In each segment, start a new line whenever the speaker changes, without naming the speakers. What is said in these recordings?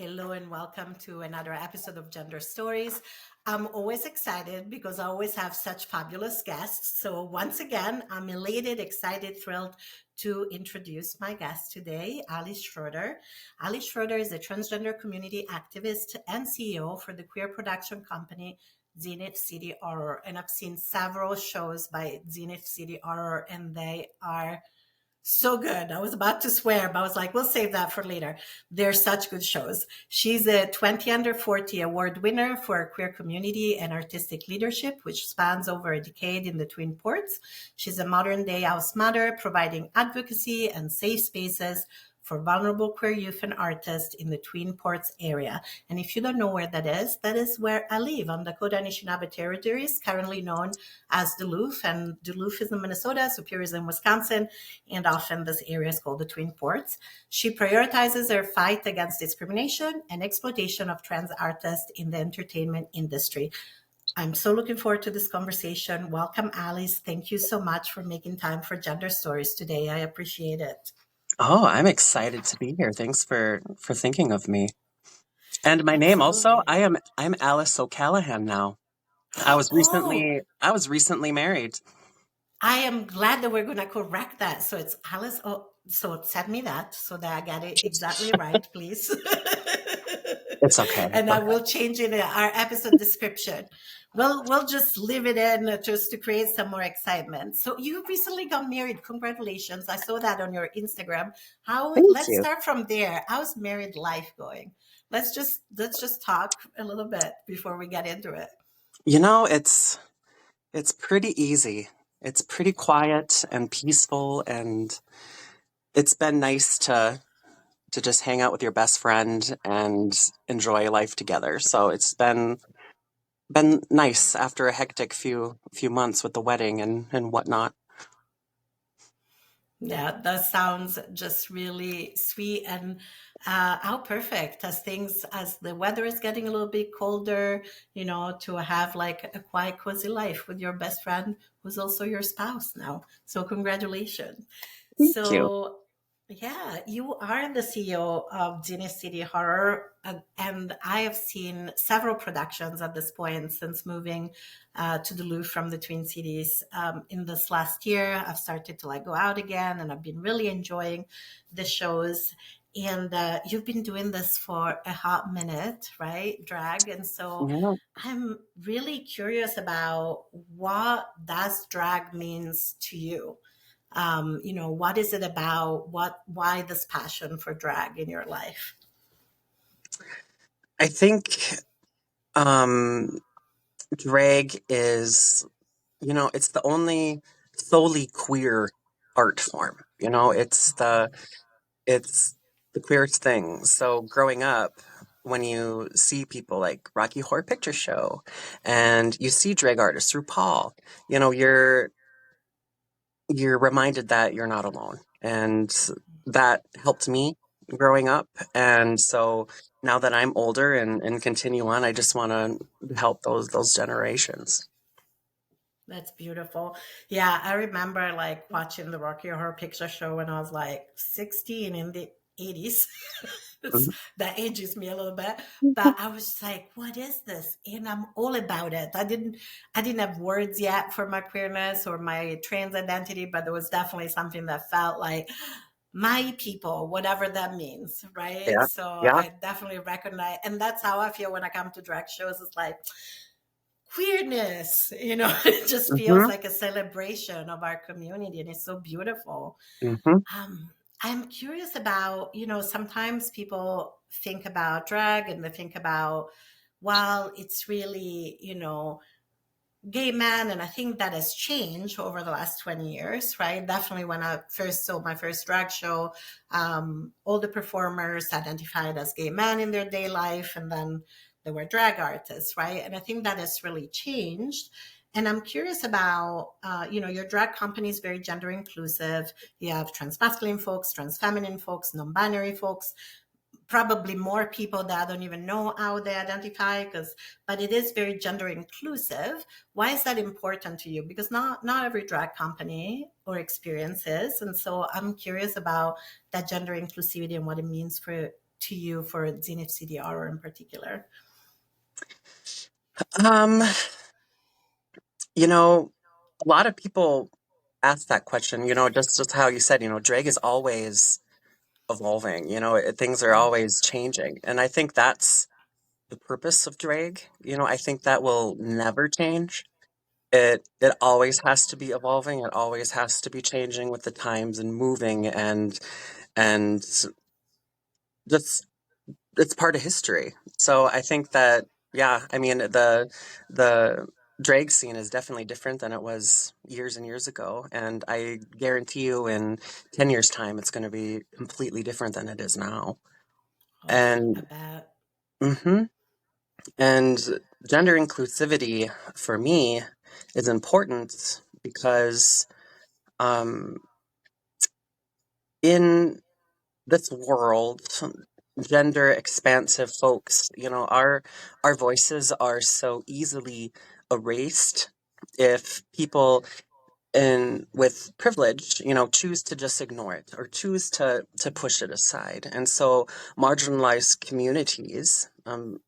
Hello and welcome to another episode of Gender Stories. I'm always excited because I always have such fabulous guests. So once again, I'm elated, excited, thrilled to introduce my guest today, Alice Schroeder. Alice Schroeder is a transgender community activist and CEO for the queer production company Zenith City Horror. And I've seen several shows by Zenith City Horror, and they are so good. I was about to swear, but I was like, we'll save that for later. They're such good shows. She's a 20 under 40 award winner for queer community and artistic leadership, which spans over a decade in the Twin Ports. She's a modern day house mother, providing advocacy and safe spaces for vulnerable queer youth and artists in the Twin Ports area. And if you don't know where that is where I live on the Haudenosaunee territories, currently known as Duluth. And Duluth is in Minnesota, Superior is in Wisconsin, and often this area is called the Twin Ports. She prioritizes her fight against discrimination and exploitation of trans artists in the entertainment industry. I'm so looking forward to this conversation. Welcome, Alice. Thank you so much for making time for Gender Stories today. I appreciate it.
Oh, I'm excited to be here. Thanks for thinking of me. And my name also,
Absolutely.
I'm Alice O'Callahan now. I was
Oh,
recently married.
I am glad that we're going to correct that. So it's Alice. Oh, so send me that so that I get it exactly right, please.
It's okay.
And I will change it in our episode description. We'll just leave it in just to create some more excitement. So you recently got married. Congratulations. I saw that on your Instagram.
Thank
Let's
you.
start from there. How's married life going? Let's just talk a little bit before we get into it.
You know, it's pretty easy. It's pretty quiet and peaceful, and it's been nice to just hang out with your best friend and enjoy life together. So it's been nice after a hectic few months with the wedding and whatnot.
Yeah, that sounds just really sweet and how perfect as the weather is getting a little bit colder, to have like a quiet, cozy life with your best friend who's also your spouse now. So congratulations.
Thank you.
So yeah, you are the CEO of Zenith City Horror, and I have seen several productions at this point since moving to Duluth from the Twin Cities. In this last year, I've started to like go out again, and I've been really enjoying the shows. And you've been doing this for a hot minute, right? Drag. And so
Yeah.
I'm really curious about what does drag means to you. What is it about? Why this passion for drag in your life?
I think um drag is, it's the only solely queer art form. It's the queerest thing. So growing up, when you see people like Rocky Horror Picture Show and you see drag artists through Paul, you're reminded that you're not alone. And that helped me growing up. And so now that I'm older and continue on, I just want to help those generations.
That's beautiful. Yeah, I remember like watching the Rocky Horror Picture Show when I was like 16 in the 80s. That ages me a little bit, but I was like, what is this? And I'm all about it. I didn't have words yet for my queerness or my trans identity, but there was definitely something that felt like my people, whatever that means, right?
Yeah.
So
Yeah.
I definitely recognize, and that's how I feel when I come to drag shows. It's like queerness, it just feels
Hmm.
like a celebration of our community, and it's so beautiful.
Hmm.
um, I'm curious about, sometimes people think about drag and they think about, well, it's really, gay men. And I think that has changed over the last 20 years, right? Definitely when I first saw my first drag show, all the performers identified as gay men in their day life. And then there were drag artists, right? And I think that has really changed. And I'm curious about, your drag company is very gender inclusive. You have trans masculine folks, trans feminine folks, non binary folks, probably more people that don't even know how they identify, but it is very gender inclusive. Why is that important to you? Because not every drag company or experience is. And so I'm curious about that gender inclusivity and what it means to you for Zenith City Horror in particular?
Um, you know, a lot of people ask that question, just how you said, drag is always evolving, things are always changing. And I think that's the purpose of drag. I think that will never change. It always has to be evolving. It always has to be changing with the times and moving and just it's part of history. So I think that yeah, I mean the drag scene is definitely different than it was years and years ago, and I guarantee you in 10 years time it's going to be completely different than it is now.
Oh, I
And
bet.
mhm. And gender inclusivity for me is important because um in this world, gender expansive folks, our voices are so easily erased if people in with privilege, choose to just ignore it or choose to push it aside. And so marginalized communities,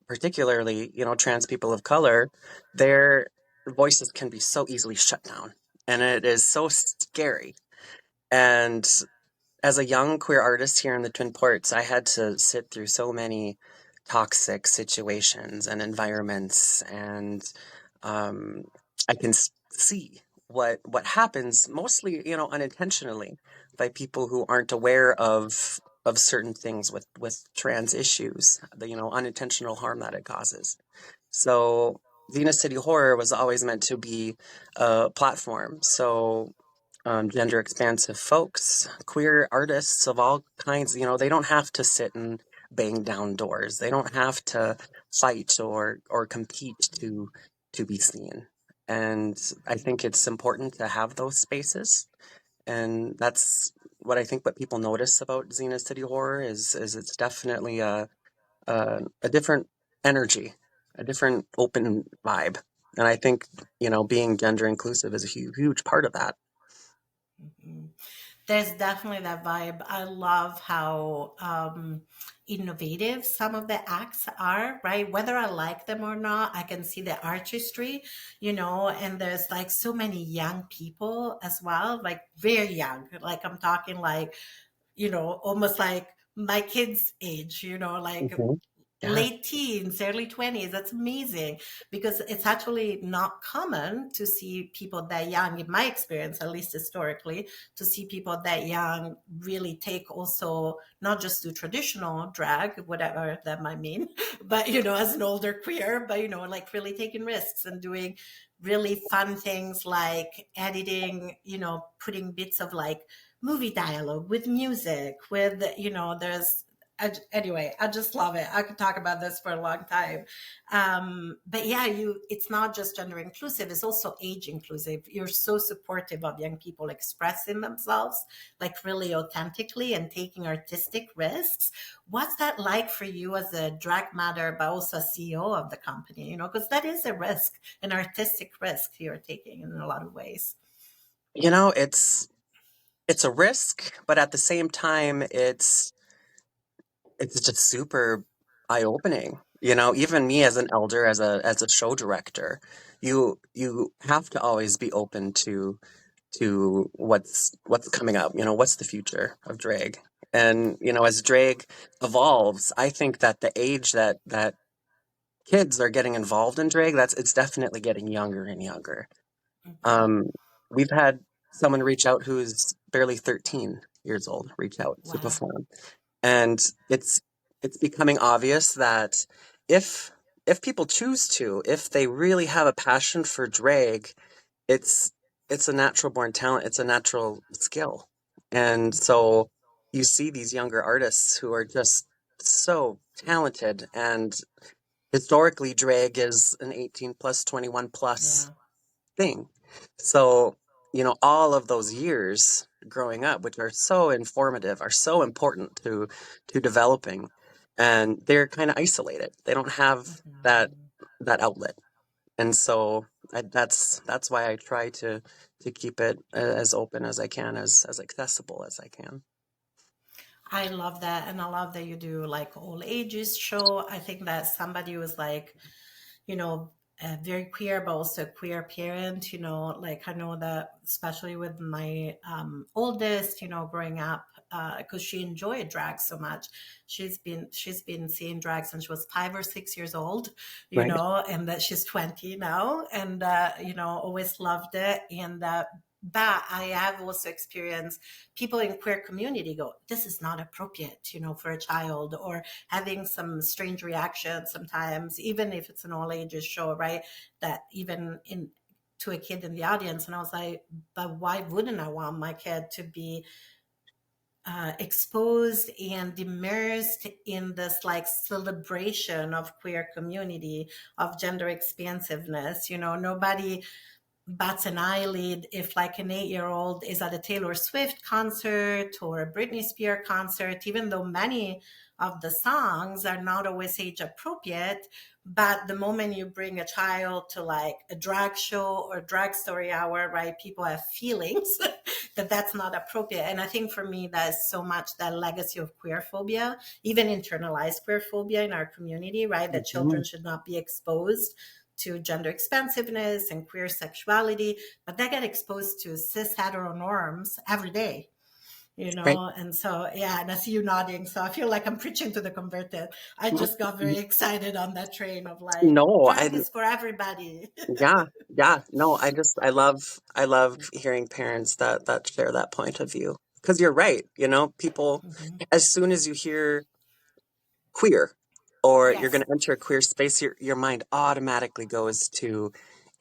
particularly, trans people of color, their voices can be so easily shut down. And it is so scary. And as a young queer artist here in the Twin Ports, I had to sit through so many toxic situations and environments, and um, I can see what happens mostly, unintentionally by people who aren't aware of certain things with trans issues, the unintentional harm that it causes. So Zenith City Horror was always meant to be a platform. So gender expansive folks, queer artists of all kinds, they don't have to sit and bang down doors. They don't have to fight or compete to be seen. And I think it's important to have those spaces. And that's what people notice about Xena City Horror is it's definitely a different energy, a different open vibe. And I think, being gender inclusive is a huge part of that.
Mhm. There's definitely that vibe. I love how innovative some of the acts are, right? Whether I like them or not, I can see the artistry, and there's like so many young people as well, like very young. Like I'm talking like, almost like my kids' age, like
Mhm. Yeah.
late teens, early 20s. That's amazing because it's actually not common to see people that young, in my experience, at least historically, to see people that young really take also not just do traditional drag, whatever that might mean, but, as an older queer, but, like really taking risks and doing really fun things like editing, putting bits of like movie dialogue with music, with, anyway, I just love it. I could talk about this for a long time. But yeah, it's not just gender inclusive, it's also age inclusive. You're so supportive of young people expressing themselves like really authentically and taking artistic risks. What's that like for you as a drag mother, but also a CEO of the company? Because that is a risk, an artistic risk you're taking in a lot of ways.
You know, it's a risk, but at the same time, it's just super eye-opening. Even me as an elder, as a show director, you have to always be open to what's coming up. What's the future of drag? And as drag evolves, I think that the age that kids are getting involved in drag, it's definitely getting younger and younger.
Hmm.
Um, we've had someone reach out who's barely 13 years old reach out to
Wow.
perform. And it's becoming obvious that if if people choose to, if they really have a passion for drag, it's it's a natural born talent, it's a natural skill. And so you see these younger artists who are just so talented, and historically drag is an 18 plus 21 plus
Yeah.
thing. So, all of those years growing up, which are so informative, are so important to developing, and they're kind of isolated. They don't have
Mhm.
that outlet, and so that's why I try to keep it as open as I can, as accessible as I can.
I love that. And I love that you do like all ages show. I think that somebody was like, you know, very queer, but also a queer parent, like I know that especially with my oldest, growing up, because she enjoyed drag so much. She's been seeing drag since she was 5 or 6 years old,
Right.
and that she's 20 now, and always loved it. And but I have also experienced people in queer community go, this is not appropriate, for a child, or having some strange reactions sometimes, even if it's an all ages show, right? That even in to a kid in the audience. And I was like, but why wouldn't I want my kid to be exposed and immersed in this like celebration of queer community, of gender expansiveness? Nobody bats an eyelid if like an 8-year old is at a Taylor Swift concert or a Britney Spears concert, even though many of the songs are not always age appropriate. But the moment you bring a child to like a drag show or drag story hour, right, people have feelings that that's not appropriate. And I think for me, that's so much that legacy of queer phobia, even internalized queer phobia in our community, right? That children
Mhm.
should not be exposed to gender expansiveness and queer sexuality, but they get exposed to cis hetero norms every day,
Right.
and so, yeah, and I see you nodding, so I feel like I'm preaching to the converted. I just got very excited on that train of like,
No,
drag is for everybody.
yeah, yeah. No, I love hearing parents that share that point of view. Because you're right, people,
Mhm.
as soon as you hear queer or you're going
Yes,
to enter a queer space, your mind automatically goes to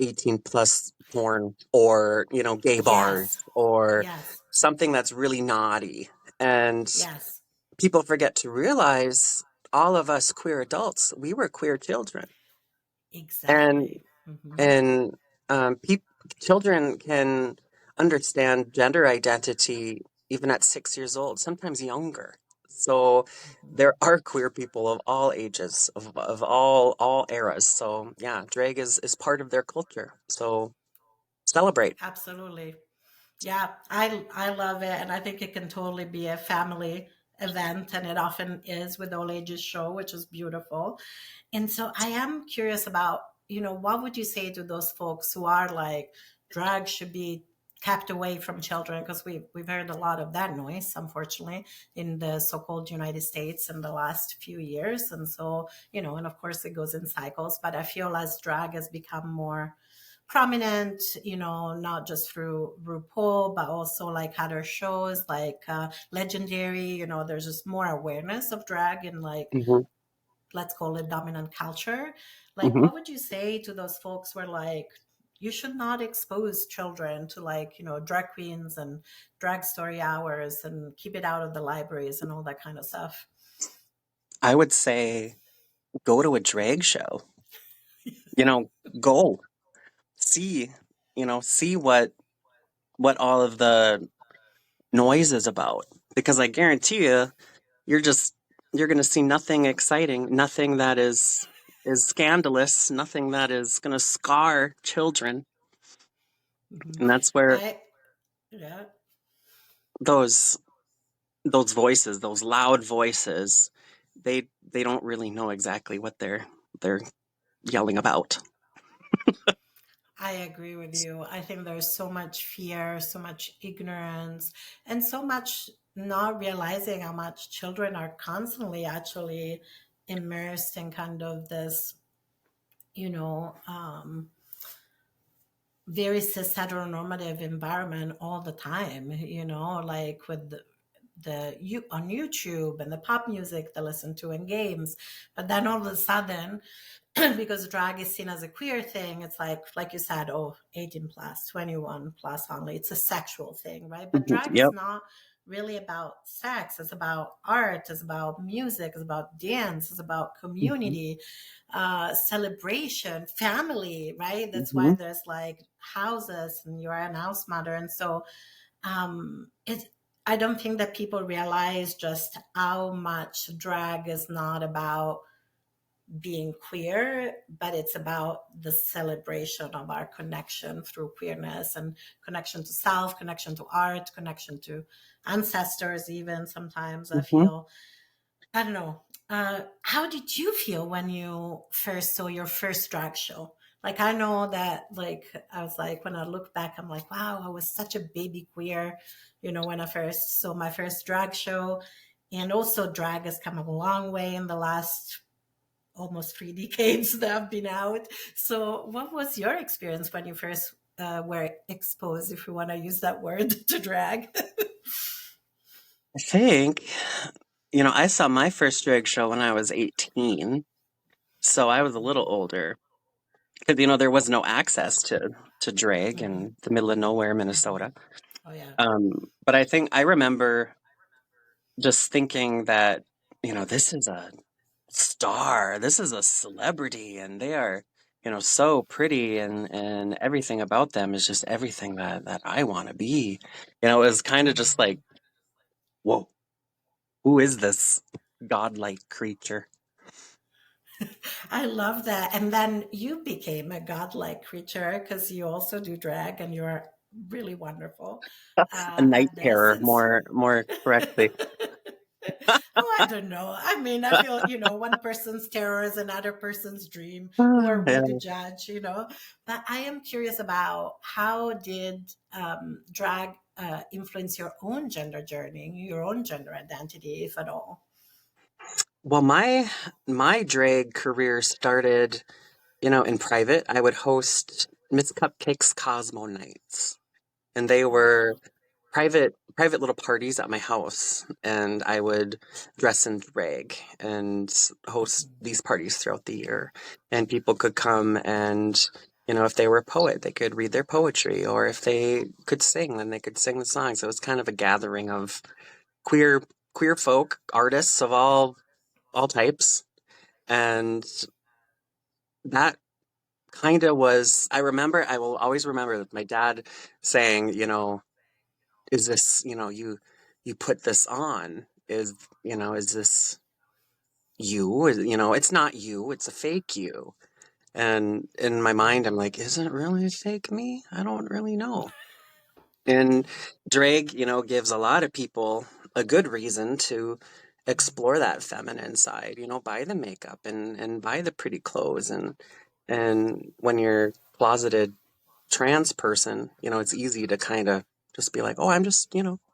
18 plus porn or, gay bars
yes,
or
yes,
something that's really naughty. And
yes,
people forget to realize all of us queer adults, we were queer children. And
exactly. Hmm.
and children can understand gender identity even at 6 years old, sometimes younger. So
Hmm.
there are queer people of all ages, of all eras. So yeah, drag is part of their culture. So celebrate.
Absolutely. Yeah, I love it, and I think it can totally be a family event, and it often is with all ages show, which is beautiful. And so I am curious about, what would you say to those folks who are like, drag should be kept away from children? Because we've heard a lot of that noise, unfortunately, in the so-called United States in the last few years. And so, and of course it goes in cycles, but I feel as drag has become more prominent, not just through RuPaul, but also like other shows like Legendary. There's just more awareness of drag in like,
Hmm.
let's call it dominant culture. Like,
Hmm.
what would you say to those folks who are like, you should not expose children to like, drag queens and drag story hours and keep it out of the libraries and all that kind of stuff?
I would say go to a drag show. You know, go see, see what all of the noise is about. Because I guarantee you, you're just you're going to see nothing exciting, nothing that is scandalous, nothing that is going to scar children.
Hmm.
And that's where
I Yeah.
those those voices, those loud voices, they don't really know exactly what they're yelling about.
I agree with you. I think there's so much fear, so much ignorance, and so much not realizing how much children are constantly actually immersed in kind of this, you know, um, very cis heteronormative environment all the time, like with you on YouTube and the pop music they listen to in games. But then all of a sudden, because drag is seen as a queer thing, it's like you said, oh, 18 plus, 21 plus only. It's a sexual thing, right? But
Mhm.
drag is
Yep.
not really about sex. It's about art, it's about music, it's about dance, it's about
Hmm.
community, celebration, family, right? That's why
Hmm.
there's like houses and you're an house mother. And so it I don't think that people realize just how much drag is not about being queer, but it's about the celebration of our connection through queerness and connection to self, connection to art, connection to ancestors, even sometimes I
Hmm.
feel. I don't know. How did you feel when you first saw your first drag show? Like, I know that, like, I was like, when I look back, I'm like, wow, I was such a baby queer, when I first saw my first drag show. And also, drag has come a long way in the last almost 3 decades that I've been out. So, what was your experience when you first were exposed, if you want to use that word, to drag?
I think, I saw my first drag show when I was 18, so I was a little older. Because, there was no access to drag
Mhm,
in the middle of nowhere,
mhm.
Minnesota.
Oh, yeah.
But I remember just thinking that, this is a star, this is a celebrity, and they are, so pretty, and everything about them is just everything that I want to be. It was kind of just like, whoa, who is this godlike creature?
I love that. And then you became a godlike creature because you also do drag and you're really wonderful
A night
at this.
terror,
And
more correctly.
oh, I don't know. I mean, I feel, one person's terror is another person's dream. Who are we to
Yeah.
judge, But I am curious about how did drag influence your own gender journey, your own gender identity, if at all?
Well, my drag career started, in private. I would host Miss Cupcake's Cosmo nights, and they were
Wow.
private little parties at my house, and I would dress in drag and host these parties throughout the year. And people could come and, if they were a poet, they could read their poetry, or if they could sing, then they could sing the songs. So it was kind of a gathering of queer queer folk artists of all types, and that kind of was. I will always remember that my dad saying, is this, you put this on, is this you? It's not you, it's a fake you. And in my mind I'm like, is it really a fake me? I don't really know. And drag, gives a lot of people a good reason to explore that feminine side, buy the makeup and buy the pretty clothes, and when you're closeted trans person, it's easy to kind of just be like, oh, I'm just,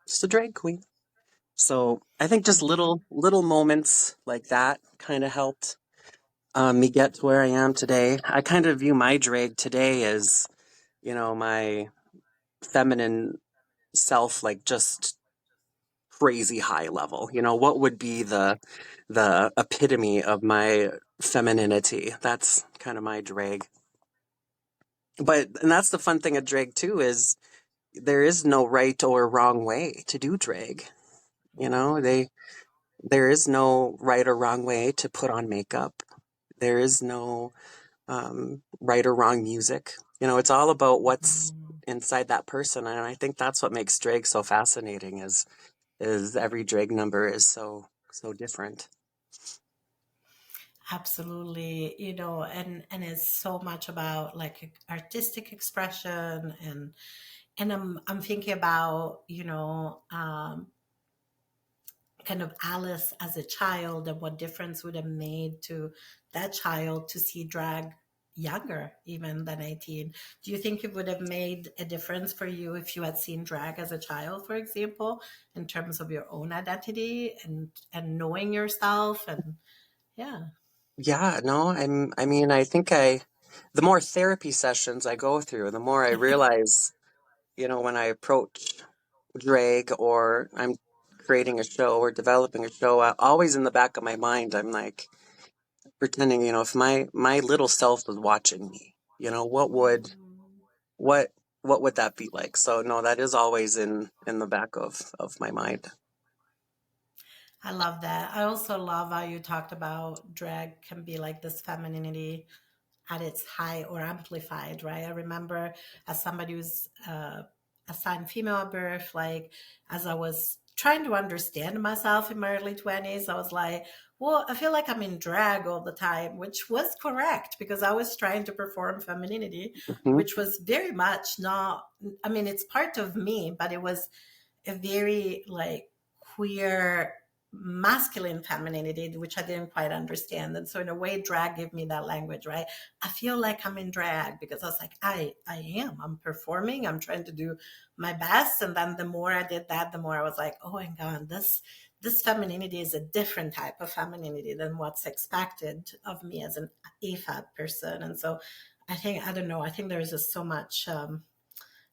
just a drag queen. So I think just little moments like that kind of helped me get to where I am today. I kind of view my drag today as, my feminine self, like just crazy high level. What would be the epitome of my femininity? That's kind of my drag. And that's the fun thing of drag too, is there is no right or wrong way to do drag. There is no right or wrong way to put on makeup. There is no right or wrong music. It's all about what's inside that person, and I think that's what makes drag so fascinating. Is every drag number is so different.
Absolutely, and it's so much about like artistic expression, and I'm thinking about, kind of Alice as a child and what difference would have made to that child to see drag younger even than 18. Do you think it would have made a difference for you if you had seen drag as a child, for example, in terms of your own identity and knowing yourself and yeah.
Yeah, no, I mean, I think the more therapy sessions I go through, the more I realize, when I approach drag or I'm creating a show or developing a show, always in the back of my mind, I'm like pretending, if my little self was watching me, what what would that be like? So no, that is always in the back of my mind.
I love that. I also love how you talked about drag can be like this femininity at its high or amplified, right? I remember as somebody who's assigned female at birth, like as I was trying to understand myself in my early 20s. I was like, well, I feel like I'm in drag all the time, which was correct because I was trying to perform femininity,
Mhm.
which was very much not, I mean, it's part of me, but it was a very like queer masculine femininity, which I didn't quite understand. And so in a way, drag gave me that language, right? I feel like I'm in drag because I was like, I'm performing, I'm trying to do my best. And then the more I did that, the more I was like, oh my God, this femininity is a different type of femininity than what's expected of me as an AFAB person. And so I don't know, I think there's just so much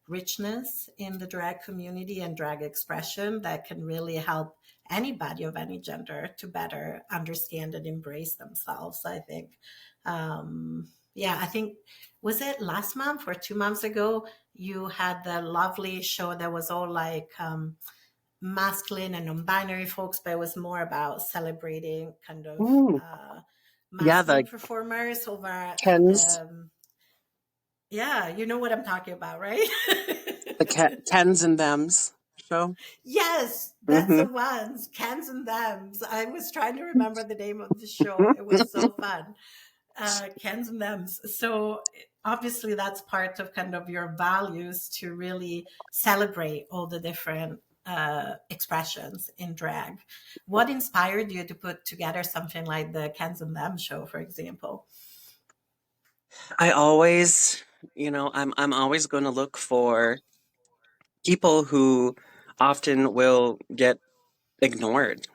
richness in the drag community and drag expression that can really help anybody of any gender to better understand and embrace themselves, I think. Yeah, I think, was it last month or 2 months ago? You had the lovely show that was all like masculine and non binary folks, but it was more about celebrating kind of
Mm. Yeah,
masculine
the
performers over at
Kens,
the, yeah, you know what I'm talking about, right?
Kens and Thems show.
Yes, that's
Hmm.
the ones, cans and thems. I was trying to remember the name of the show. It was so fun. Cans and thems. So obviously that's part of kind of your values to really celebrate all the different expressions in drag. What inspired you to put together something like the Cans and Them show, for example?
I always, I'm always going to look for people who often will get ignored.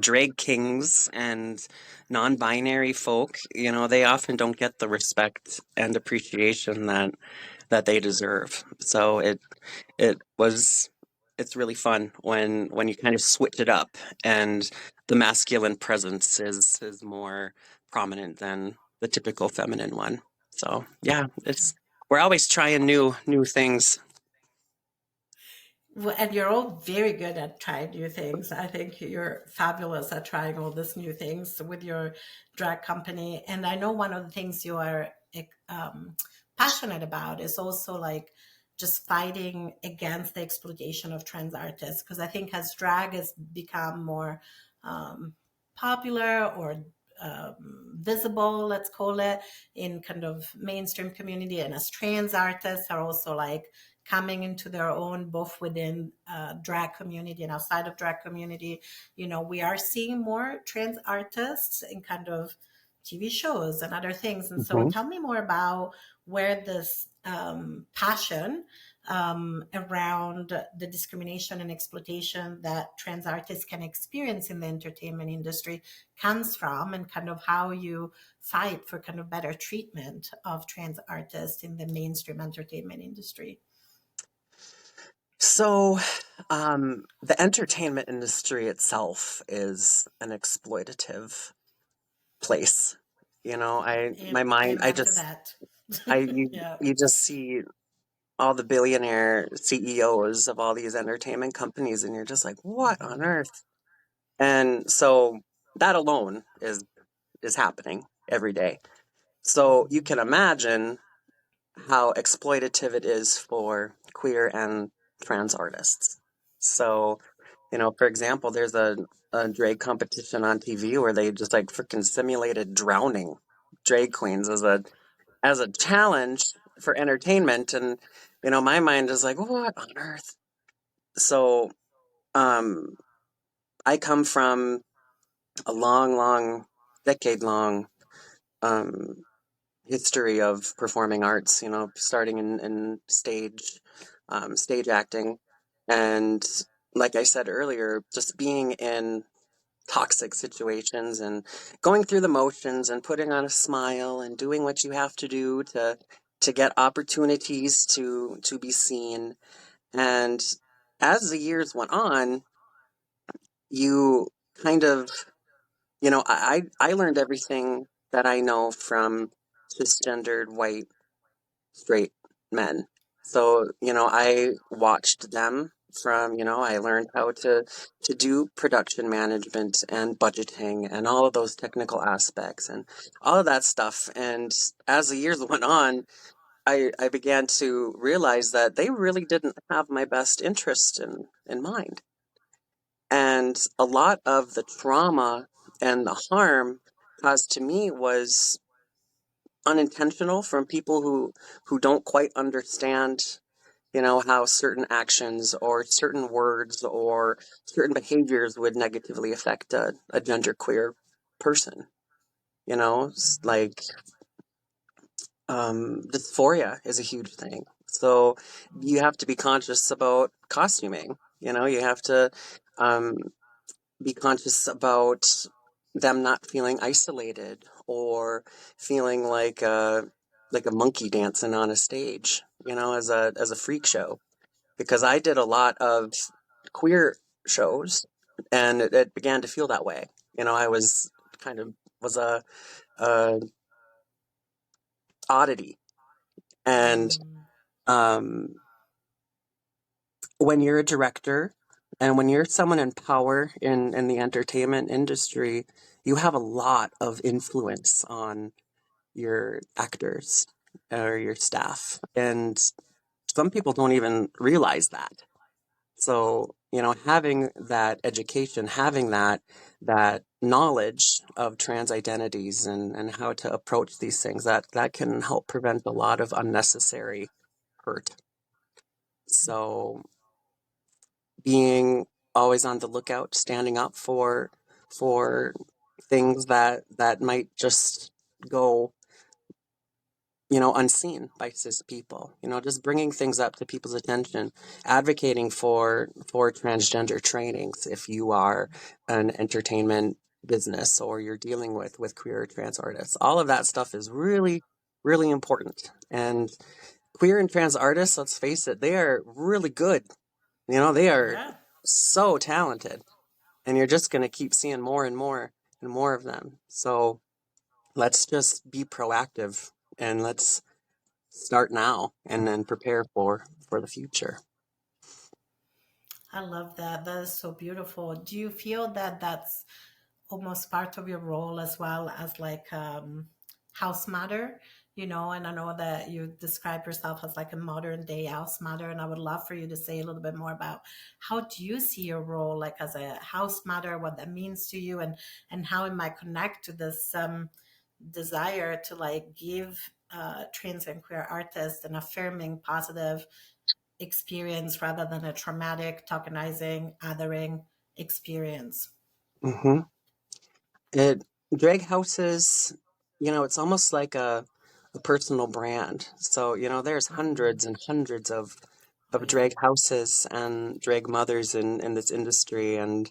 Drag kings and non-binary folk, they often don't get the respect and appreciation that they deserve. So it was it's really fun when you kind of switch it up and the masculine presence is more prominent than the typical feminine one. So yeah, it's we're always trying new things.
Well, and you're all very good at trying new things. I think you're fabulous at trying all these new things with your drag company. And I know one of the things you are um, passionate about is also like just fighting against the exploitation of trans artists. Because I think as drag has become more um, popular or visible, let's call it, in kind of mainstream community, and as trans artists are also like coming into their own both within drag community and outside of drag community, we are seeing more trans artists in kind of TV shows and other things. And so
Mhm.
tell me more about where this passion around the discrimination and exploitation that trans artists can experience in the entertainment industry comes from, and kind of how you fight for kind of better treatment of trans artists in the mainstream entertainment industry.
So, the entertainment industry itself is an exploitative place. My mind,
Amen to that. Yeah.
you just see all the billionaire CEOs of all these entertainment companies, and you're just like, what on earth? And so that alone is happening every day. So you can imagine how exploitative it is for queer and trans artists. So, for example, there's a drag competition on TV where they just like freaking simulated drowning drag queens as a challenge for entertainment, and my mind is like, what on earth? So, um, I come from a long, decade long um, history of performing arts, starting in stage acting. And like I said earlier, just being in toxic situations and going through the motions and putting on a smile and doing what you have to do to get opportunities to be seen. And as the years went on, you kind of, I learned everything that I know from cisgendered white straight men. So, I watched them from, I learned how to do production management and budgeting and all of those technical aspects and all of that stuff. And as the years went on, I began to realize that they really didn't have my best interest in mind. And a lot of the trauma and the harm caused to me was unintentional from people who don't quite understand, how certain actions or certain words or certain behaviors would negatively affect a genderqueer person. Like dysphoria is a huge thing. So you have to be conscious about costuming. You have to um, be conscious about them not feeling isolated or feeling like a monkey dancing on a stage, as a freak show. Because I did a lot of queer shows, and it began to feel that way. I was kind of was a oddity, and
Mm,
um, when you're a director and when you're someone in power in the entertainment industry, you have a lot of influence on your actors or your staff. And some people don't even realize that. So, having that education, having that knowledge of trans identities and how to approach these things, that can help prevent a lot of unnecessary hurt. So being always on the lookout, standing up for things that might just go, unseen by cis people. Just bringing things up to people's attention, advocating for transgender trainings if you are an entertainment business or you're dealing with queer or trans artists. All of that stuff is really, really important. And queer and trans artists, let's face it, they are really good. They are
yeah.
so talented, and you're just going to keep seeing more and more and more of them. So let's just be proactive and let's start now and then prepare for the future.
I love that. That is so beautiful. Do you feel that that's almost part of your role as well as like house mother? And I know that you describe yourself as like a modern day house mother, and I would love for you to say a little bit more about how do you see your role like as a house mother, what that means to you, and how it might connect to this desire to like give trans and queer artists an affirming, positive experience rather than a traumatic, tokenizing, othering experience.
hmm It drag houses, it's almost like a personal brand. So there's
Mm,
hundreds and hundreds
oh
of
yeah.
drag houses and drag mothers in this industry, and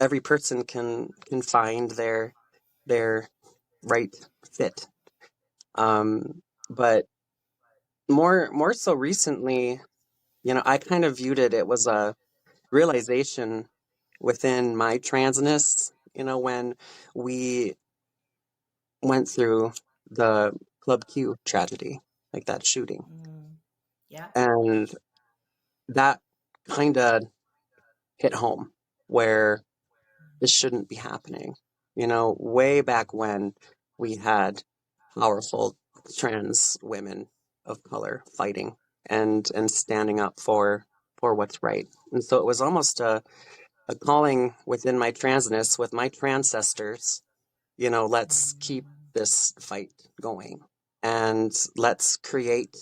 every person can find their right fit. But more so recently, I kind of viewed it was a realization within my transness, when we went through the Club Q tragedy, like that shooting.
Mm, yeah.
And that kind of hit home where this shouldn't be happening. Way back when we had powerful trans women of color fighting and standing up for what's right. And so it was almost a calling within my transness with my transcestors, let's keep this fight going and let's create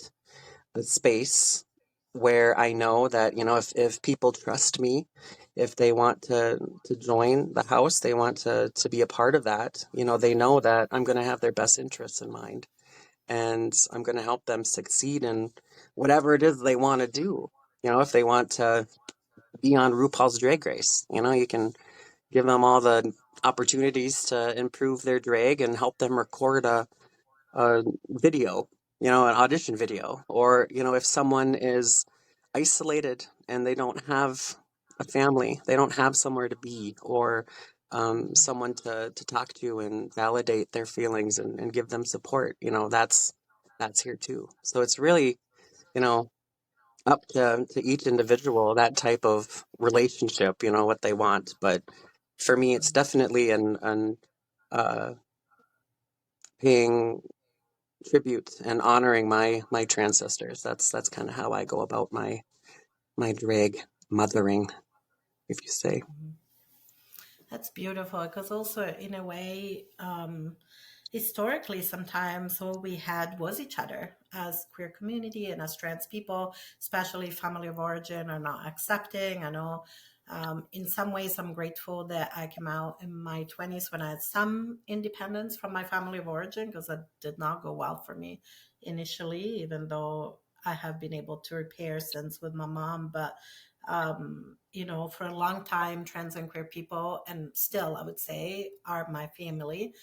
a space where I know that, if people trust me, if they want to join the house, they want to be a part of that, they know that I'm going to have their best interests in mind and I'm going to help them succeed in whatever it is they want to do. If they want to be on RuPaul's Drag Race, you can give them all the opportunities to improve their drag and help them record a video, an audition video. Or, if someone is isolated and they don't have a family, they don't have somewhere to be, or someone to talk to and validate their feelings and give them support, that's here too. So it's really, you know, up to each individual, that type of relationship, what they want. But for me, it's definitely an uh, paying tribute and honoring my transistors. That's kind of how I go about my drag mothering. if you say.
That's beautiful because also in a way, historically sometimes all we had was each other as queer community and as trans people, especially family of origin are not accepting. I know in some ways I'm grateful that I came out in my 20s when I had some independence from my family of origin because it did not go well for me initially, even though I have been able to repair since with my mom. But for a long time, trans and queer people, and still I would say, are my family.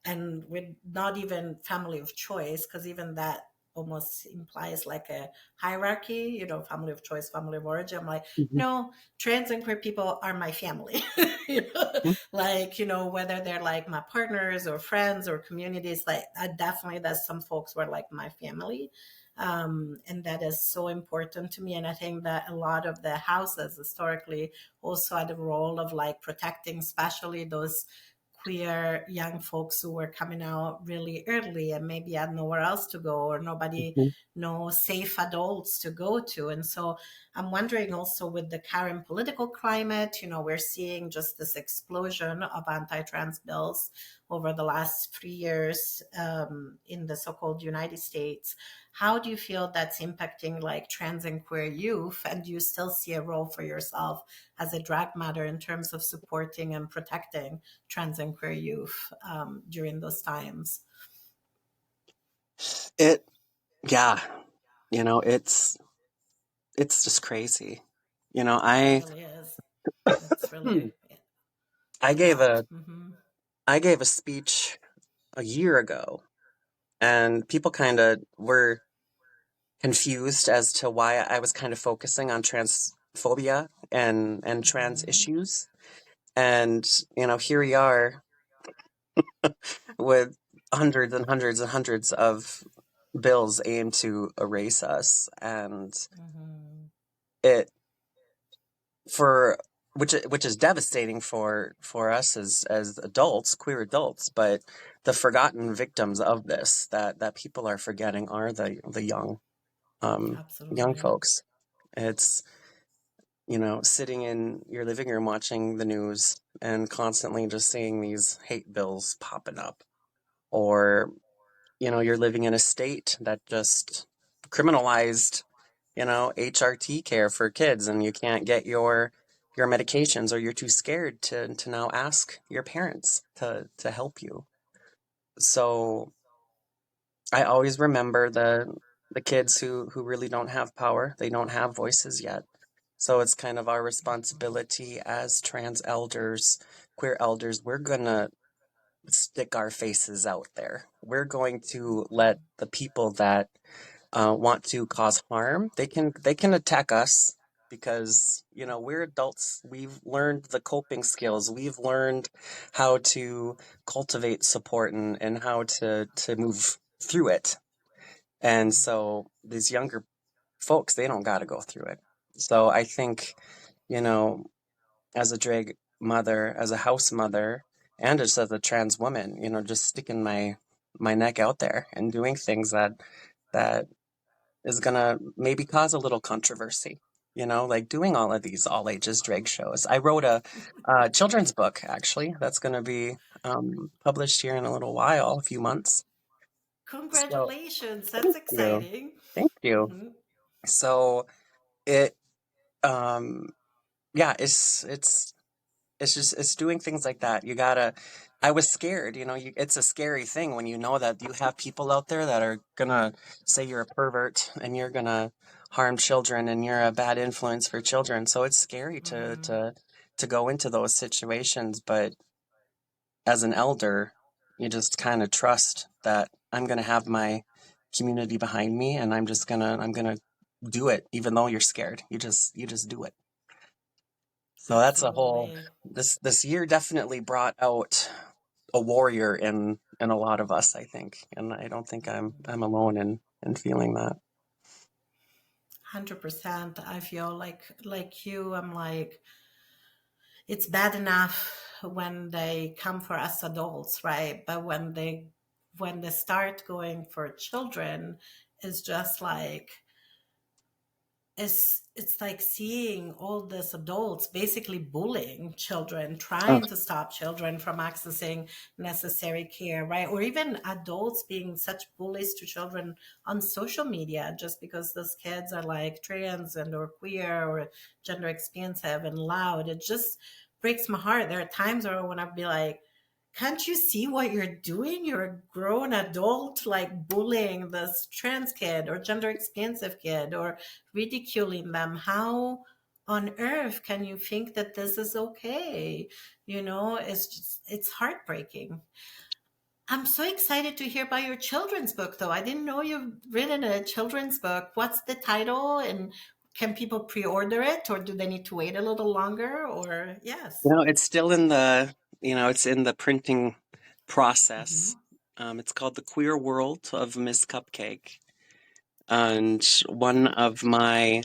And we're not even family of choice, because even that almost implies like a hierarchy, family of choice, family of origin. I'm like,
Mhm.
no, trans and queer people are my family.
Mhm.
Like, whether they're like my partners or friends or communities, like I definitely, there's some folks who are like my family. And that is so important to me. And I think that a lot of the houses historically also had a role of like protecting, especially those queer young folks who were coming out really early and maybe had nowhere else to go or nobody,
Mhm.
no safe adults to go to. And so I'm wondering also with the current political climate, we're seeing just this explosion of anti-trans bills over the last 3 years in the so-called United States. How do you feel that's impacting like trans and queer youth? And do you still see a role for yourself as a drag mother in terms of supporting and protecting trans and queer youth during those times?
It, yeah, it's just crazy. You know,
It
I
really is. It's
hmm,
really
I
a
gave
lot.
a I gave a speech a year ago, and people kind of were confused as to why I was kind of focusing on transphobia and trans
Hmm.
issues. And here we are with hundreds and hundreds and hundreds of bills aimed to erase us, and
Hmm.
it for which is devastating for us as adults, queer adults, but the forgotten victims of this that people are forgetting are the young
Absolutely.
folks. It's sitting in your living room watching the news and constantly just seeing these hate bills popping up, or you're living in a state that just criminalized, HRT care for kids, and you can't get your medications, or you're too scared to now ask your parents to help you. So I always remember the kids who really don't have power. They don't have voices yet. So it's kind of our responsibility as trans elders, queer elders. We're gonna stick our faces out there. We're going to let the people that want to cause harm, they can attack us, because we're adults. We've learned the coping skills. We've learned how to cultivate support, and how to move through it. And so these younger folks, they don't got to go through it. So I think, you know, as a drag mother, as a house mother, and just as a trans woman, just sticking my neck out there and doing things that is gonna maybe cause a little controversy. Like doing all of these all ages drag shows. I wrote a children's book, actually, that's gonna be published here in a little while, a few months. So
Congratulations. That's
thank you,
exciting.
thank you.
Hmm.
So it, um, yeah, it's just it's doing things like that. You gotta. I was scared. It's a scary thing when you know that you have people out there that are gonna say you're a pervert and you're gonna harm children and you're a bad influence for children. So it's scary to
Hmm.
to to go into those situations. But as an elder, you just kind of trust that I'm gonna have my community behind me, and I'm gonna do it, even though you're scared. You just do it. So that's a whole.
Absolutely.
This year definitely brought out a warrior in a lot of us, I think, and I don't think I'm alone in feeling that.
100%. I feel like you, I'm like, it's bad enough when they come for us adults, right? But when they start going for children, it's just like it's like seeing all these adults basically bullying children,
Oh,
trying to stop children from accessing necessary care, right? Or even adults being such bullies to children on social media just because those kids are like trans and or queer or gender expansive and loud. It just breaks my heart. There are times where when I'd be like, can't you see what you're doing? You're a grown adult, like bullying this trans kid or gender expansive kid or ridiculing them. How on earth can you think that this is okay? It's heartbreaking. I'm so excited to hear about your children's book, though. I didn't know you've written a children's book. What's the title? And can people pre order it or do they need to wait a little longer? Or, yes.
it's still in the, it's in the printing process.
Hmm.
It's called The Queer World of Miss Cupcake. And one of my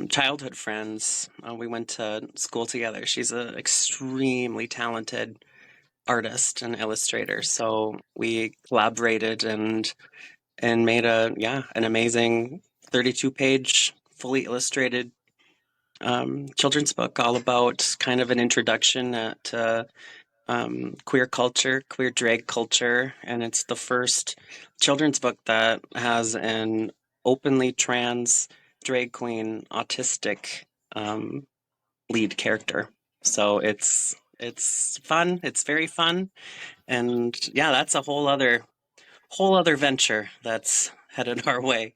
childhood friends, we went to school together. She's an extremely talented artist and illustrator. So we collaborated and made an amazing 32-page fully illustrated children's book all about kind of an introduction to queer culture, queer drag culture, and it's the first children's book that has an openly trans drag queen autistic um, lead character. So it's fun. It's very fun, and yeah, that's a whole other venture that's headed our way.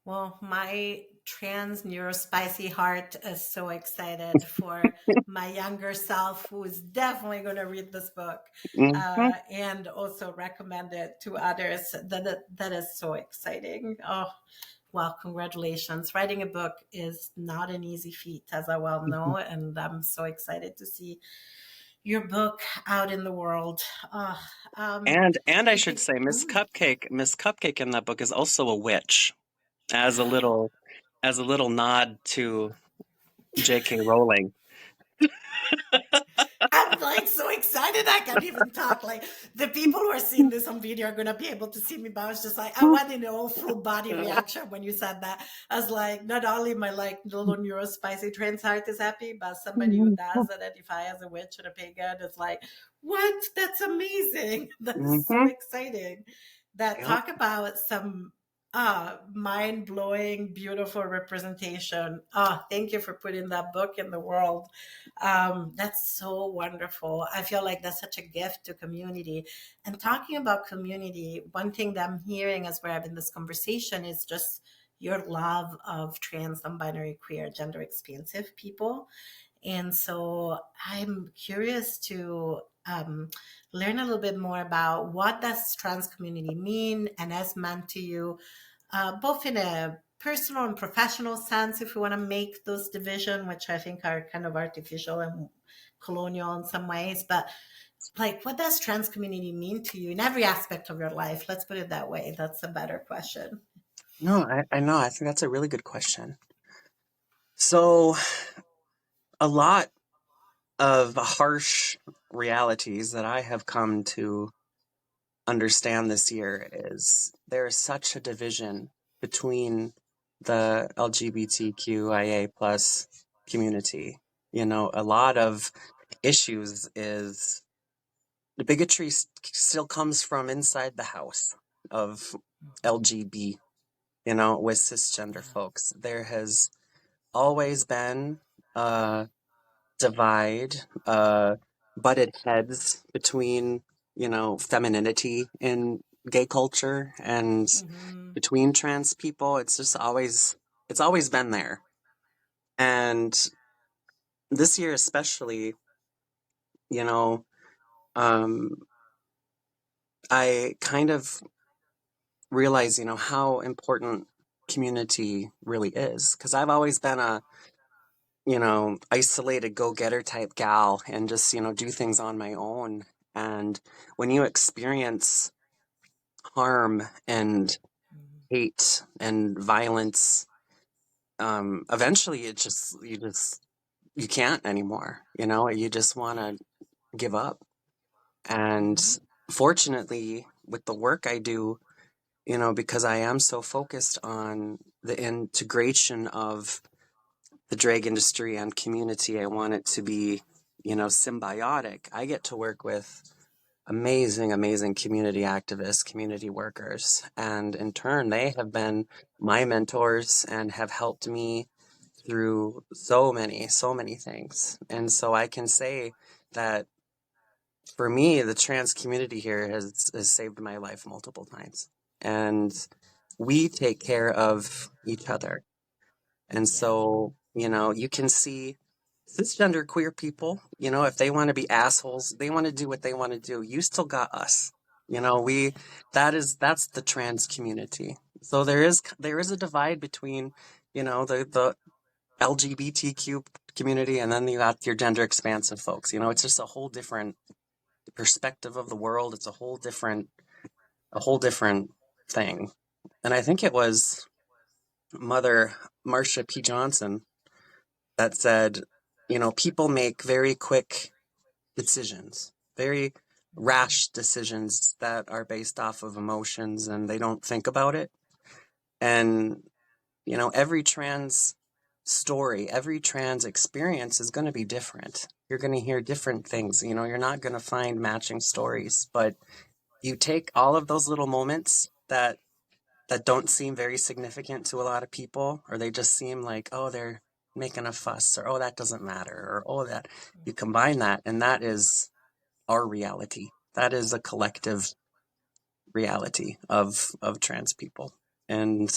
Well, my trans neurospicy heart is so excited for my younger self, who is definitely going to read this book
Hmm.
and also recommend it to others. That is so exciting. Oh, well, congratulations. Writing a book is not an easy feat, as I well know, and I'm so excited to see your book out in the world. Uh, um,
And I
I
should
think.
say, Miss Cupcake in that book is also a witch, as a little nod to J.K. Rowling.
I'm like so excited I can't even talk. Like the people who are seeing this on video are gonna be able to see me, but I was just like, I wanted a whole full body reaction when you said that. I was like, not only my like little neurospicy trans heart is happy, but somebody who does identify as a witch or a pagan is like, what? That's amazing. That is so
Hmm.
exciting. That
Yep.
talk about some mind blowing, beautiful representation. Thank you for putting that book in the world. That's so wonderful. I feel like that's such a gift to community. And talking about community, one thing that I'm hearing as we're having this conversation is just your love of trans, non-binary, queer, gender expansive people. And so I'm curious to learn a little bit more about what does trans community mean and has meant to you, both in a personal and professional sense, if we want to make those division, which I think are kind of artificial and colonial in some ways. But like, what does trans community mean to you in every aspect of your life? Let's put it that way. That's a better question.
No, I know. I think that's a really good question. So, a lot of harsh realities that I have come to understand this year is there is such a division between the LGBTQIA plus community. A lot of issues is the bigotry still comes from inside the house of LGB, with cisgender
Yeah.
folks. There has always been a divide, butted heads between, femininity in gay culture and
Hmm.
between trans people. It's always been there. And this year, especially, you know, um, I kind of realize, how important community really is. Because I've always been a, isolated go-getter type gal and just, do things on my own. And when you experience harm and hate and violence, eventually you can't anymore. You just want
Yeah.
to give up. And
Hmm.
fortunately, with the work I do, because I am so focused on the integration of the drag industry and community. I want it to be, symbiotic. I get to work with amazing, amazing community activists, community workers. And in turn, they have been my mentors and have helped me through so many things. And so I can say that for me, the trans community here has saved my life multiple times. And we take care of each other. And
Yeah.
so, you can see cisgender queer people, if they want to be assholes, they want to do what they want to do. You still got us. That's the trans community. So there is a divide between, the LGBTQ community, and then you got your gender expansive folks. It's just a whole different perspective of the world. It's a whole different thing. And I think it was Mother Marsha P. Johnson that said, people make very quick decisions, very rash decisions that are based off of emotions, and they don't think about it. And, every trans story, every trans experience is going to be different. You're going to hear different things. You're not going to find matching stories, but you take all of those little moments that don't seem very significant to a lot of people, or they just seem like, oh, they're making a fuss, or oh, that doesn't matter, or oh, that. You combine that, and that is our reality. That is a collective reality of trans people. And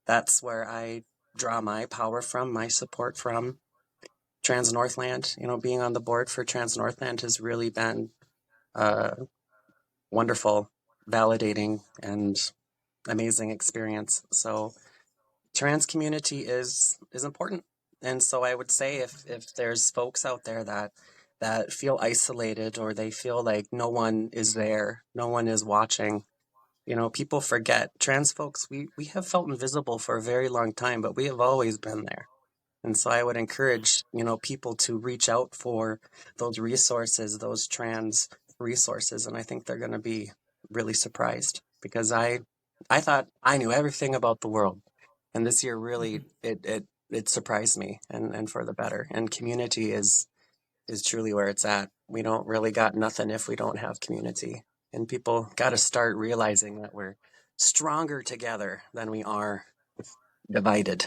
that's where I draw my power from, my support from. Trans Northland, being on the board for Trans Northland has really been wonderful, validating, and amazing experience. So trans community is important. And so I would say if there's folks out there that feel isolated, or they feel like no one is there, no one is watching, people forget trans folks, we have felt invisible for a very long time, but we have always been there. And so I would encourage, people to reach out for those resources, those trans resources. And I think they're going to be really surprised, because I thought I knew everything about the world. And this year really, it surprised me, and for the better. And community is truly where it's at. We don't really got nothing if we don't have community. And people got to start realizing that we're stronger together than we are divided.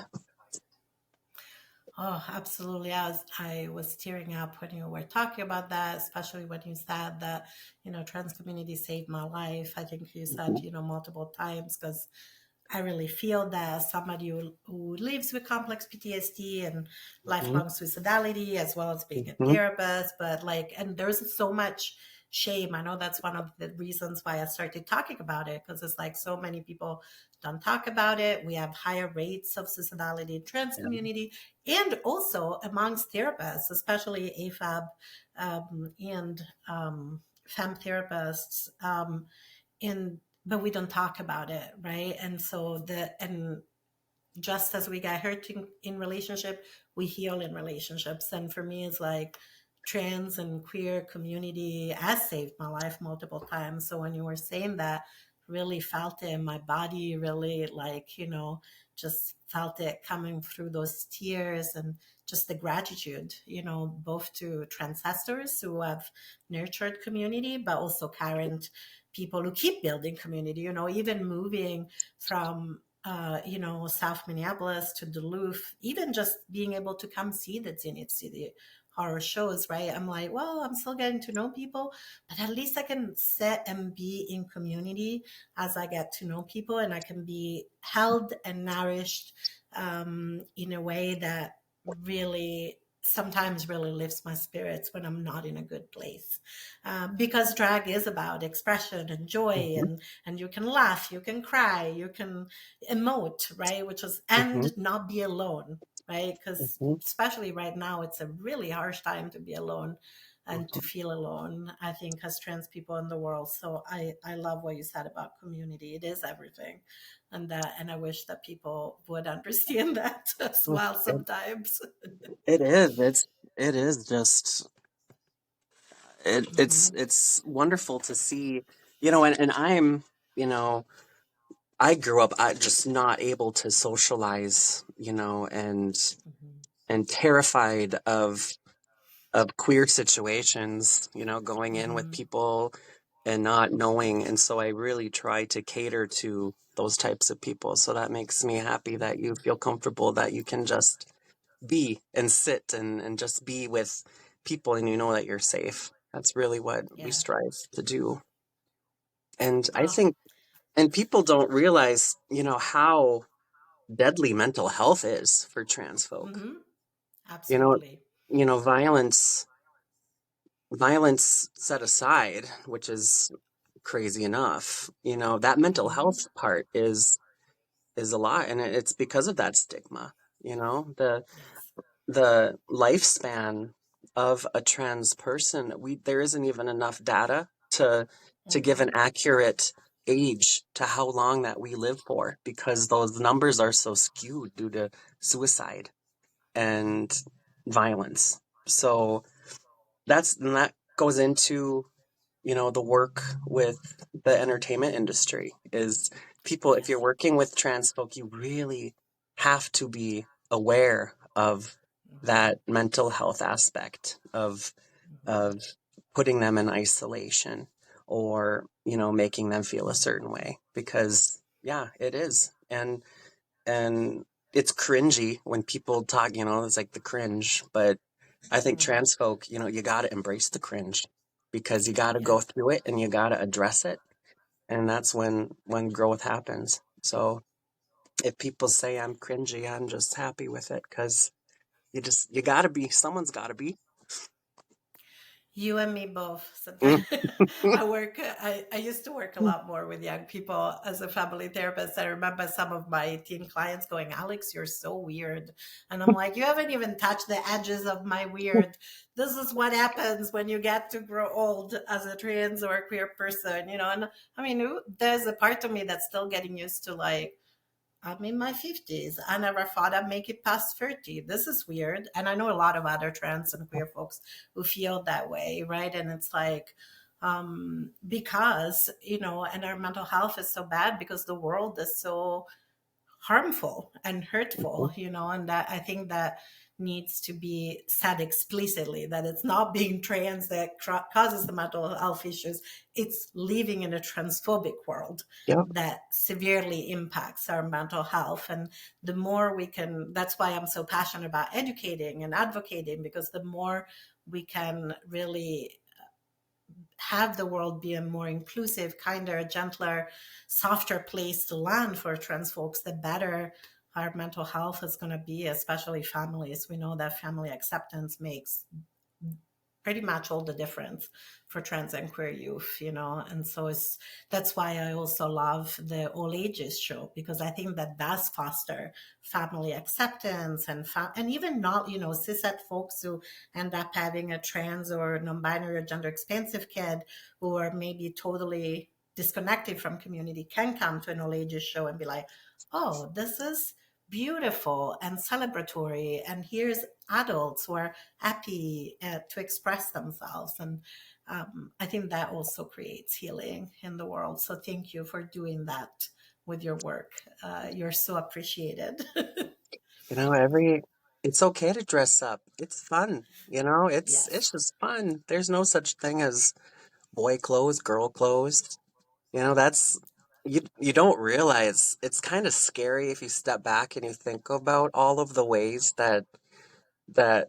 Oh, absolutely. I was tearing up when you were talking about that, especially when you said that, trans community saved my life. I think you said,
Mhm,
multiple times, because I really feel that somebody who lives with complex PTSD and
mhm,
lifelong suicidality, as well as being a
mhm,
therapist, but like, and there's so much shame. I know that's one of the reasons why I started talking about it, because it's like so many people don't talk about it. We have higher rates of suicidality in trans
yeah,
community, and also amongst therapists, especially AFAB and femme therapists. And but we don't talk about it, right? And so and just as we get hurt in relationship, we heal in relationships. And for me, it's like trans and queer community has saved my life multiple times. So when you were saying that, really felt it in my body, really like, just felt it coming through those tears, and just the gratitude, both to transcestors who have nurtured community, but also current people who keep building community, even moving from South Minneapolis to Duluth, even just being able to come see the Zenith City Horror shows, right? I'm like, well, I'm still getting to know people, but at least I can sit and be in community as I get to know people, and I can be held and nourished in a way that really sometimes really lifts my spirits when I'm not in a good place. Because drag is about expression and joy,
mhm,
and you can laugh, you can cry, you can emote, right? Which is,
mhm,
and not be alone, right? Because
mhm,
especially right now, it's a really harsh time to be alone and to
mhm.
feel alone, I think, as trans people in the world. So I love what you said about community. It is everything. And I wish that people would understand that as well
It,
sometimes.
it is. It is just it's
Mhm.
it's wonderful to see, and I'm, you know I grew up just not able to socialize,
Mhm.
and terrified of queer situations, going in with
Mhm.
people and not knowing. And so I really try to cater to those types of people. So that makes me happy that you feel comfortable that you can just be and sit and just be with people and you know that you're safe. That's really what we
Yeah.
strive to do. And I
Oh.
think, and people don't realize, how deadly mental health is for trans folk.
Mhm.
You know,
Absolutely.
violence set aside, which is crazy enough, that mental
Mhm.
health part is a lot, and it's because of that stigma.
Yes.
The lifespan of a trans person, we there isn't even enough data to give an
Mhm.
accurate age to how long that we live for, because those numbers are so skewed due to suicide and violence. So that goes into, the work with the entertainment industry is people, if you're
Yes.
working with trans folk, you really have to be aware of
Mhm.
that mental health aspect
Mhm.
of putting them in isolation, or, making them feel a certain way, because yeah, it is. And it's cringy when people talk, it's like the cringe, but I think
Mhm.
trans folk, you got to embrace the cringe, because you got to go
Yeah.
through it and you got to address it. And that's when growth happens. So if people say I'm cringy, I'm just happy with it, because you got to be, someone's got to be.
You and me both. Sometimes
Mm.
I used to work a lot more with young people as a family therapist. I remember some of my teen clients going, Alex, you're so weird. And I'm like, you haven't even touched the edges of my weird. This is what happens when you get to grow old as a trans or a queer person, And I mean, there's a part of me that's still getting used to like, I'm in my 50s. I never thought I'd make it past 30. This is weird. And I know a lot of other trans and queer folks who feel that way, right? And it's like, because, and our mental health is so bad because the world is so harmful and hurtful, and that I think that needs to be said explicitly that it's not being trans that causes the mental health issues. It's living in a transphobic world
Yep.
that severely impacts our mental health. And the more we can, that's why I'm so passionate about educating and advocating, because the more we can really have the world be a more inclusive, kinder, gentler, softer place to land for trans folks, the better our mental health is going to be, especially families. We know that family acceptance makes pretty much all the difference for trans and queer youth, and so that's why I also love the all ages show, because I think that does foster family acceptance and even not, cishet folks who end up having a trans or non-binary or gender expansive kid who are maybe totally disconnected from community can come to an all ages show and be like, oh, this is beautiful and celebratory, and here's adults who are happy to express themselves. And I think that also creates healing in the world. So thank you for doing that with your work. You're so appreciated.
Every it's okay to dress up. It's fun. It's
Yes.
just fun. There's no such thing as boy clothes, girl clothes. That's you don't realize, it's kind of scary if you step back and you think about all of the ways that the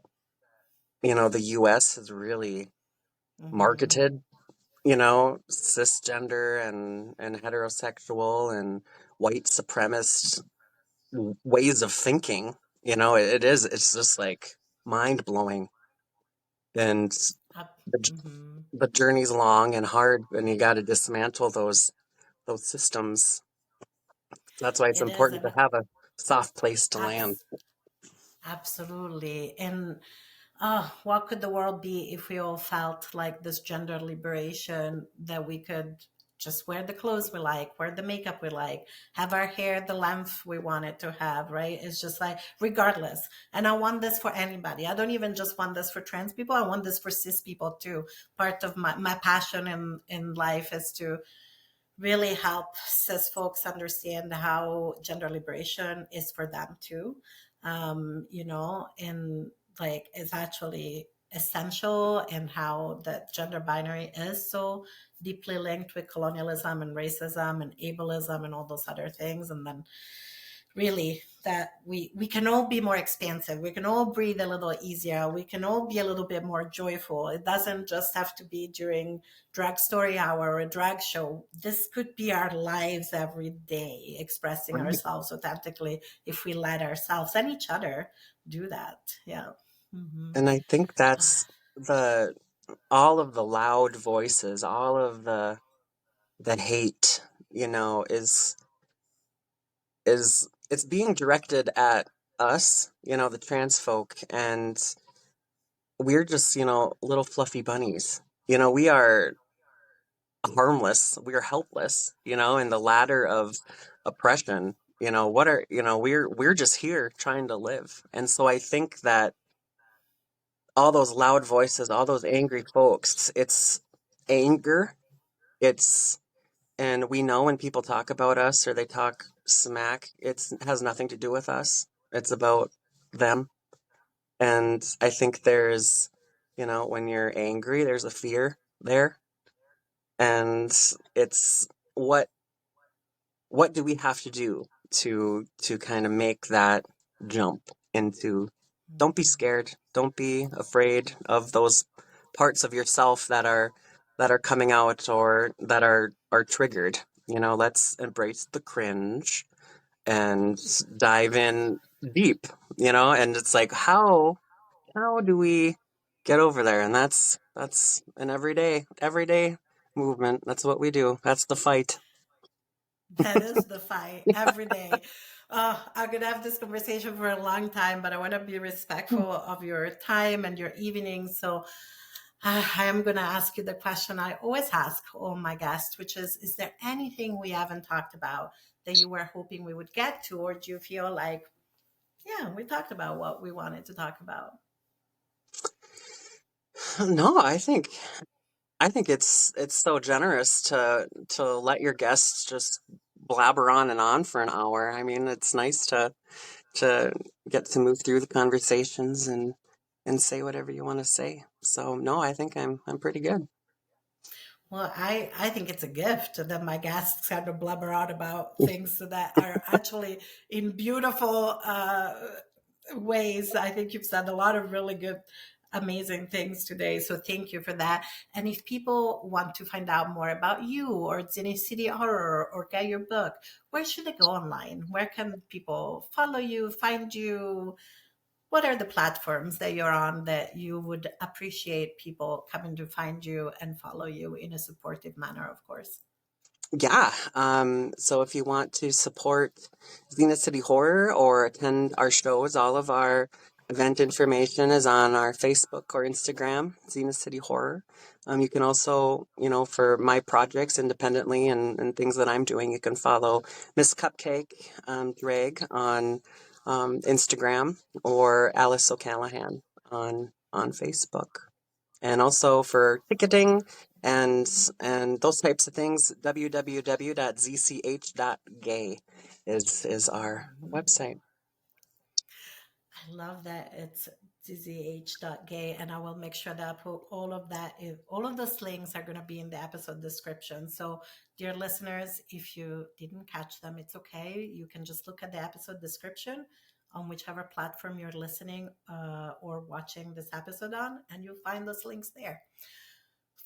US has really
Hmm.
marketed, cisgender and heterosexual and white supremacist ways of thinking. It's just like mind blowing. And the,
Hmm.
the journey's long and hard, and you got to dismantle those systems. That's why it's
It is
important to
an
have a soft place to land.
abs- absolutely. And what could the world be if we all felt like this gender liberation, that we could just wear the clothes we like, wear the makeup we like, have our hair the length we want it to have, right? It's just like, regardless. And I want this for anybody. I don't even just want this for trans people. I want this for cis people too. Part of my passion in life is to really help cis folks understand how gender liberation is for them too. And like it's actually essential, and how the gender binary is so deeply linked with colonialism and racism and ableism and all those other things. And then really that we can all be more expansive, we can all breathe a little easier, we can all be a little bit more joyful. It doesn't just have to be during drag story hour or a drag show. This could be our lives every day, expressing
Right.
ourselves authentically, if we let ourselves and each other do that. Yeah. Hmm.
And I think that's the all of the loud voices, all of the hate, is it's being directed at us, the trans folk, and we're just, little fluffy bunnies. We are harmless, we are helpless, in the ladder of oppression. What are, we're just here trying to live. And so I think that all those loud voices, all those angry folks, it's anger. It's And we know when people talk about us or they talk smack, it has nothing to do with us. It's about them. And I think there's, when you're angry, there's a fear there. And it's what what do we have to do to kind of make that jump into, don't be scared, don't be afraid of those parts of yourself that are coming out or that are triggered. Let's embrace the cringe and dive in deep, and it's like, how do we get over there? And that's an everyday movement. That's what we do. That's the fight.
That is the fight every day. I'm gonna have this conversation for a long time, but I want to be respectful of your time and your evening. So I am gonna ask you the question I always ask all my guests, which is there anything we haven't talked about that you were hoping we would get to, or do you feel like, yeah, we talked about what we wanted to talk about?
No, I think it's so generous to let your guests just blabber on and on for an hour. I mean, it's nice to get to move through the conversations and say whatever you want to say. So no, I think I'm pretty good.
Well, I think it's a gift that my guests kind of blubber out about things that are actually in beautiful ways. I think you've said a lot of really good, amazing things today. So thank you for that. And if people want to find out more about you or Zenith City Horror or get your book, where should they go online? Where can people follow you, find you? What are the platforms that you're on that you would appreciate people coming to find you and follow you in a supportive manner, of course?
Yeah. So if you want to support Zenith City Horror or attend our shows, all of our event information is on our Facebook or Instagram, Zenith City Horror. You can also, for my projects independently and things that I'm doing, you can follow Miss Cupcake Drag on Instagram, or Alice O'Callahan on Facebook. And also for ticketing and and those types of things, www.zch.gay is our website.
I love that it's zzh.gay, and I will make sure that I put all of that in, all of those links are going to be in the episode description. So, dear listeners, if you didn't catch them, it's okay. You can just look at the episode description on whichever platform you're listening or watching this episode on, and you'll find those links there.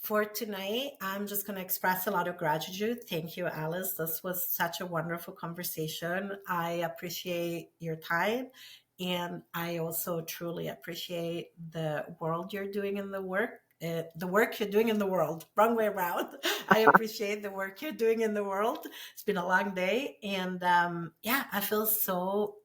For tonight, I'm just going to express a lot of gratitude. Thank you, Alice. This was such a wonderful conversation. I appreciate your time. And I also truly appreciate the world you're doing in the work you're doing in the world. Wrong way around. I appreciate the work you're doing in the world. It's been a long day. And yeah, I feel so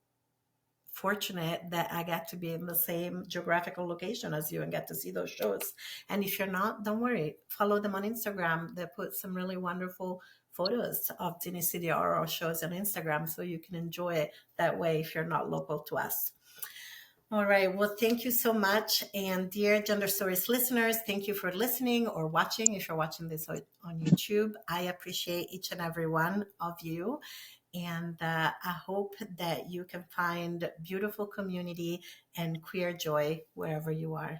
fortunate that I get to be in the same geographical location as you and get to see those shows. And if you're not, don't worry. Follow them on Instagram. They put some really wonderful photos of Tiny City Horror shows on Instagram, so you can enjoy it that way if you're not local to us. All right. Well, thank you so much. And dear Gender Stories listeners, thank you for listening or watching. If you're watching this on YouTube, I appreciate each and every one of you. And I hope that you can find beautiful community and queer joy wherever you are.